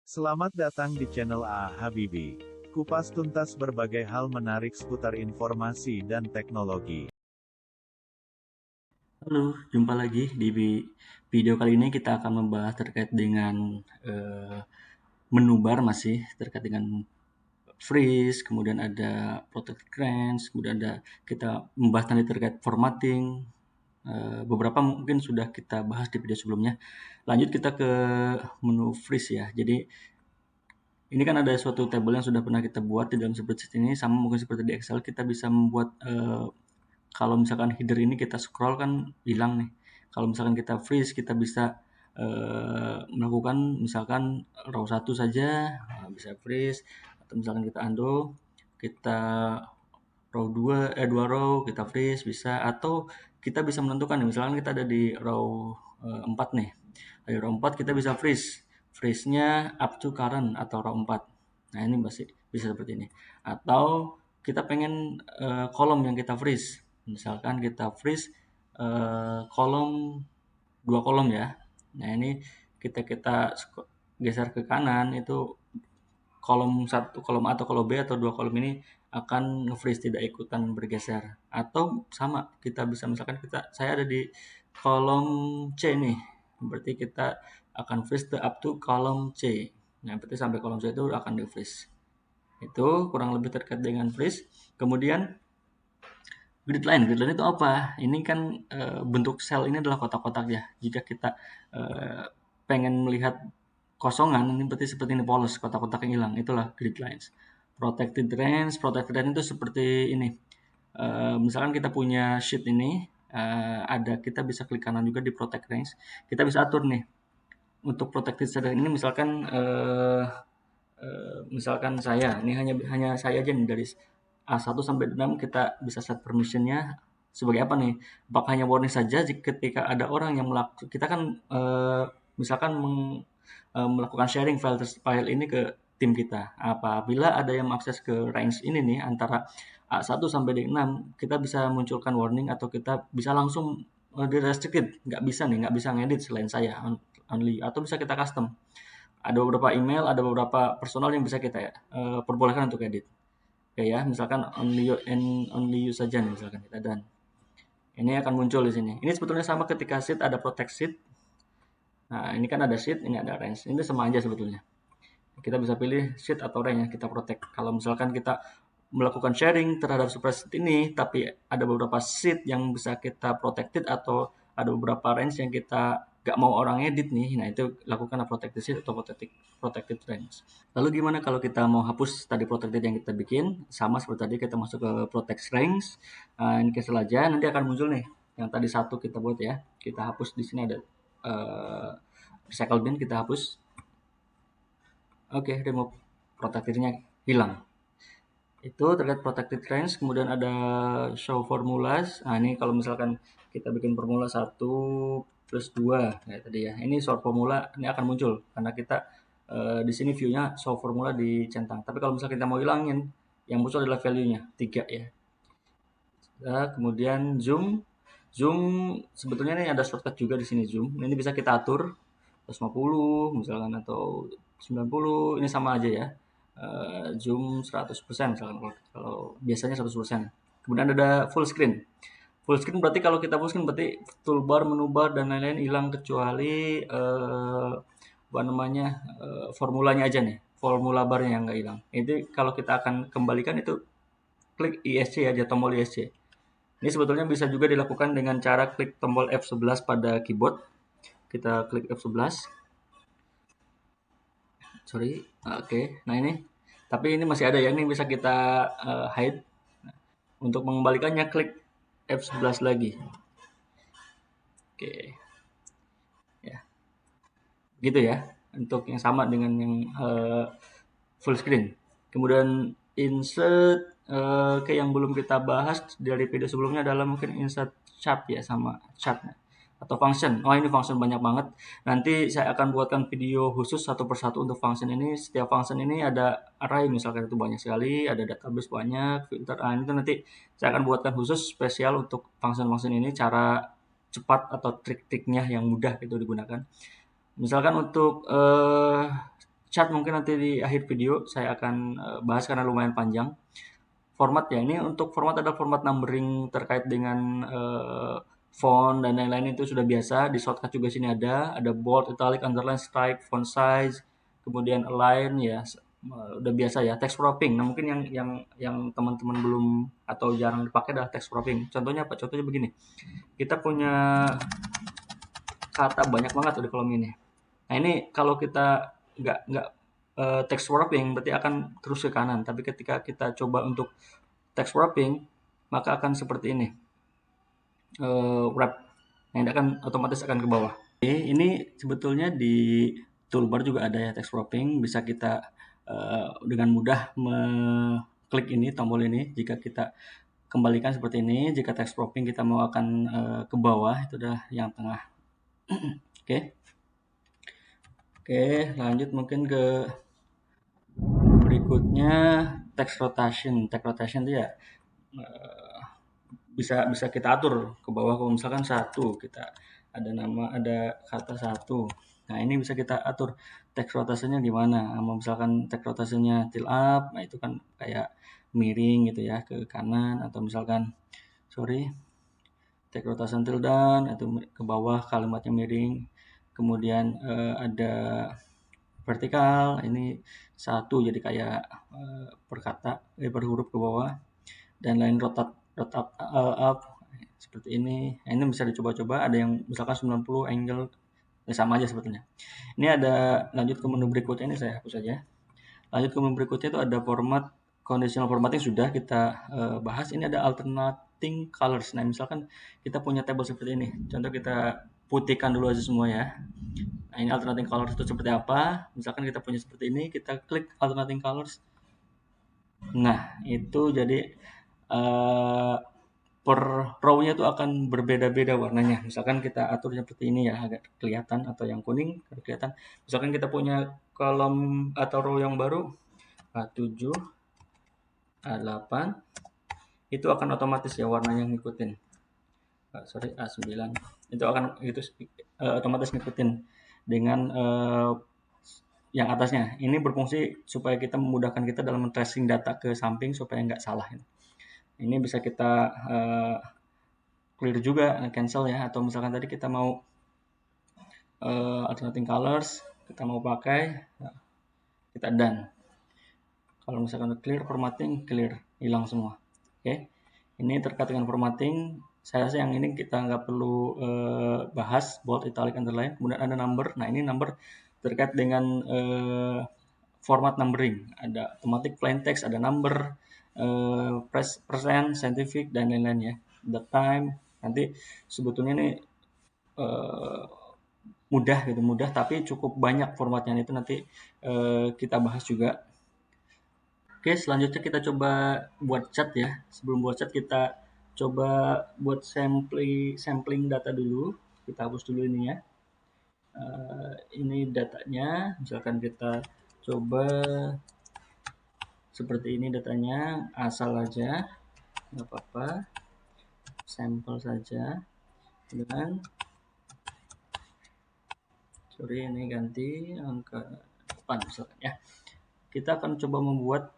Selamat datang di channel A Habibi. Kupas tuntas berbagai hal menarik seputar informasi dan teknologi. Halo, jumpa lagi di video kali ini kita akan membahas terkait dengan menu bar masih terkait dengan freeze, kemudian ada protected range, kemudian ada kita membahas nanti terkait formatting. Beberapa mungkin sudah kita bahas di video sebelumnya. Lanjut kita ke menu freeze ya. Jadi ini kan ada suatu table yang sudah pernah kita buat di dalam spreadsheet ini, sama mungkin seperti di Excel kita bisa membuat kalau misalkan header ini kita scroll kan hilang nih. Kalau misalkan kita freeze, kita bisa melakukan misalkan row 1 saja, bisa freeze, atau misalkan kita undo, kita row 2 row kita freeze bisa, atau kita bisa menentukan nih, misalkan kita ada di row 4 nih. Di row 4 kita bisa freeze. Freeze-nya up to current atau row 4. Nah, ini masih bisa seperti ini. Atau kita pengen kolom yang kita freeze. Misalkan kita freeze kolom 2 kolom ya. Nah, ini kita geser ke kanan itu kolom satu kolom A atau kolom B atau 2 kolom ini akan nge-freeze tidak ikutan bergeser. Atau sama kita bisa misalkan saya ada di kolom C nih. Berarti kita akan freeze up to kolom C. Nah, berarti sampai kolom C itu akan di-freeze. Itu kurang lebih terkait dengan freeze. Kemudian grid line itu apa? Ini kan bentuk sel ini adalah kotak-kotak ya. Jika kita pengen melihat kosongan, ini berarti seperti ini polos, kotak-kotak yang hilang. Itulah grid lines. Protected range itu seperti ini. Misalkan kita punya sheet ini, kita bisa klik kanan juga di protect range. Kita bisa atur nih untuk protected range ini misalkan saya, ini hanya saya aja nih dari A1 sampai 6 kita bisa set permission-nya sebagai apa nih? Apakah hanya warning saja ketika ada orang yang kita kan misalkan melakukan sharing file ini ke tim kita. Apabila ada yang mengakses ke range ini nih antara A1 sampai D6, kita bisa munculkan warning atau kita bisa langsung di restricted, nggak bisa ngedit selain saya only, atau bisa kita custom. Ada beberapa email, ada beberapa personal yang bisa kita perbolehkan untuk edit. Oke ya, misalkan only you saja nih, misalkan kita done. Ini akan muncul di sini. Ini sebetulnya sama ketika sheet ada protect sheet. Nah, ini kan ada sheet, ini ada range. Ini sama aja sebetulnya. Kita bisa pilih sheet atau range yang kita protect. Kalau misalkan kita melakukan sharing terhadap spreadsheet ini, tapi ada beberapa sheet yang bisa kita protected atau ada beberapa range yang kita gak mau orang edit nih, nah itu lakukan protected sheet atau protected range. Lalu gimana kalau kita mau hapus tadi protected yang kita bikin? Sama seperti tadi kita masuk ke protect range, ini cancel aja, nanti akan muncul nih yang tadi satu kita buat ya. Kita hapus di sini ada recycle bin, kita hapus. Oke, remove protected-nya hilang. Itu terkait protected range. Kemudian ada show formulas. Nah, ini kalau misalkan kita bikin formula 1 plus 2 kayak tadi ya. Ini short formula ini akan muncul karena kita di sini view-nya show formula dicentang. Tapi kalau misalkan kita mau hilangin, yang muncul adalah value-nya 3 ya. Nah, kemudian zoom. Zoom sebetulnya ini ada shortcut juga di sini zoom. Ini bisa kita atur 150 misalkan atau 90, ini sama aja ya. Zoom 100% misalkan kalau biasanya 100%. Kemudian ada full screen. Full screen berarti kalau kita full screen berarti toolbar, menu bar dan lain-lain hilang kecuali apa namanya formulanya aja nih. Formula barnya yang nggak hilang. Itu kalau kita akan kembalikan itu klik ISC aja, tombol ISC. Ini sebetulnya bisa juga dilakukan dengan cara klik tombol F11 pada keyboard. Kita klik F11. Sorry, oke. Nah ini, tapi ini masih ada ya, ini bisa kita hide. Untuk mengembalikannya klik F11 lagi. Oke, ya, gitu ya. Untuk yang sama dengan yang full screen. Kemudian insert yang belum kita bahas dari video sebelumnya adalah mungkin insert chart ya, sama chart atau function. Oh, ini function banyak banget. Nanti saya akan buatkan video khusus satu persatu untuk function ini. Setiap function ini ada array misalkan itu banyak sekali, ada database banyak, filter. Nah, itu nanti saya akan buatkan khusus spesial untuk function-function ini, cara cepat atau trik-triknya yang mudah itu digunakan. Misalkan untuk chat mungkin nanti di akhir video saya akan bahas karena lumayan panjang. Format ya, ini untuk format ada format numbering terkait dengan font dan lain-lain itu sudah biasa. Di shortcut juga sini ada bold, italic, underline, strike, font size, kemudian align ya, udah biasa ya. Text cropping. Nah mungkin yang teman-teman belum atau jarang dipakai adalah text cropping. Contohnya apa? Contohnya begini. Kita punya kata banyak banget tuh di kolom ini. Nah ini kalau kita nggak text wrapping berarti akan terus ke kanan. Tapi ketika kita coba untuk text wrapping maka akan seperti ini, wrap. Nah ini akan otomatis akan ke bawah. Oke, ini sebetulnya di toolbar juga ada ya text wrapping. Bisa kita dengan mudah mengklik ini tombol ini. Jika kita kembalikan seperti ini, jika text wrapping kita mau akan ke bawah, itu adalah yang tengah. Oke. Oke, lanjut mungkin ke berikutnya text rotation. Text rotation itu ya bisa bisa kita atur ke bawah. Kalau misalkan satu kita ada nama, ada kata satu. Nah ini bisa kita atur text rotasinya gimana. Misalkan text rotasinya till up, nah itu kan kayak miring gitu ya ke kanan, atau misalkan text rotation till down itu ke bawah kalimatnya miring. Kemudian ada vertikal, ini satu jadi kayak per huruf ke bawah, dan lain rotate up seperti ini. Nah, ini bisa dicoba-coba, ada yang misalkan 90 angle, sama aja sebetulnya. Ini ada lanjut ke menu berikutnya, ini saya hapus saja. Lanjut ke menu berikutnya itu ada format, conditional formatting sudah kita bahas. Ini ada alternating colors. Nah misalkan kita punya table seperti ini, contoh kita putihkan dulu aja semua ya. Nah ini alternating colors itu seperti apa. Misalkan kita punya seperti ini, kita klik alternating colors. Nah itu jadi per row-nya itu akan berbeda-beda warnanya. Misalkan kita atur seperti ini ya, agak kelihatan, atau yang kuning kelihatan. Misalkan kita punya kolom atau row yang baru, A7, A8, itu akan otomatis ya warnanya ngikutin. A9, itu akan otomatis ngikutin dengan yang atasnya. Ini berfungsi supaya kita memudahkan kita dalam tracing data ke samping supaya nggak salah. Ini bisa kita clear juga, cancel ya, atau misalkan tadi kita mau alternating colors, kita mau pakai, kita done. Kalau misalkan clear formatting, clear, hilang semua. Oke, ini terkait dengan formatting. Saya rasa yang ini kita nggak perlu bahas, bold, italic, underline. Kemudian ada number. Nah ini number terkait dengan format numbering. Ada automatic plain text, ada number, percent, scientific, dan lain-lain ya. The time. Nanti sebetulnya ini mudah, tapi cukup banyak formatnya. Itu nanti kita bahas juga. Oke, selanjutnya kita coba buat chat ya. Sebelum buat chat kita coba buat sampling data dulu. Kita hapus dulu ini ya. Ini datanya, misalkan kita coba seperti ini datanya, asal aja, nggak apa-apa, sampel saja. Dengan ini ganti angka 8 misalkan ya. Kita akan coba membuat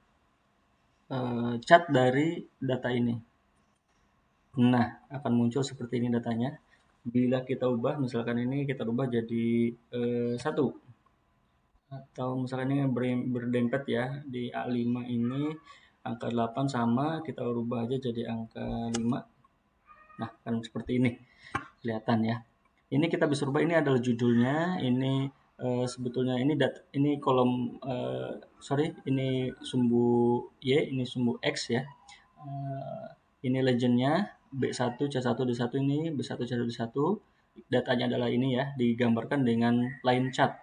chat dari data ini. Nah, akan muncul seperti ini datanya. Bila kita ubah, misalkan ini kita ubah jadi 1. Atau misalkan ini berdempet ya, di A5 ini angka 8 sama, kita ubah aja jadi angka 5. Nah, kan seperti ini. Kelihatan ya. Ini kita bisa ubah, ini adalah judulnya, ini sebetulnya ini kolom ini sumbu Y, ini sumbu X ya. Ini legendnya B1, C1, D1, ini B1, C1, D1. Datanya adalah ini ya, digambarkan dengan line chart.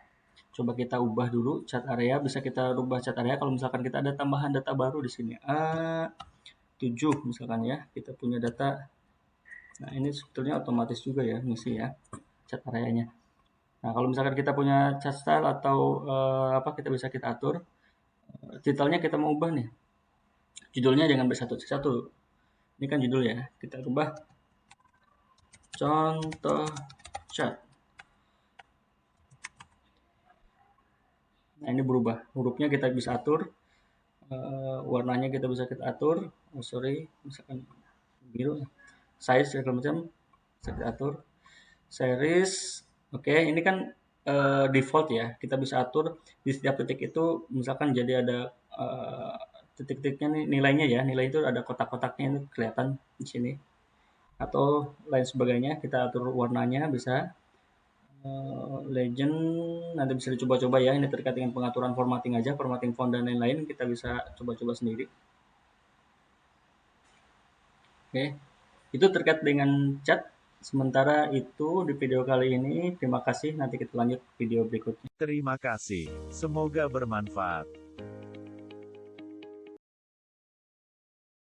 Coba kita ubah dulu chat area, bisa kita ubah chat area kalau misalkan kita ada tambahan data baru di sini. A7 misalkan ya, kita punya data. Nah, ini sebetulnya otomatis juga ya ngisi ya chat areanya. Nah, kalau misalkan kita punya chat style atau kita bisa kita atur. Titelnya kita mau ubah nih. Judulnya jangan B1C1. Ini kan judul ya. Kita ubah contoh chat. Nah, ini berubah. Hurufnya kita bisa atur, warnanya kita bisa kita atur. Oh, sorry, misalkan biru. Size segala macam bisa kita atur. Series, oke, ini kan default ya. Kita bisa atur di setiap titik itu, misalkan jadi ada titik-titiknya nih, nilainya ya. Nilai itu ada kotak-kotaknya ini kelihatan di sini. Atau lain sebagainya, kita atur warnanya bisa. Legend nanti bisa dicoba-coba ya, ini terkait dengan pengaturan formatting aja, formatting font dan lain-lain kita bisa coba-coba sendiri. Oke, itu terkait dengan chat. Sementara itu di video kali ini, terima kasih, nanti kita lanjut video berikutnya. Terima kasih. Semoga bermanfaat.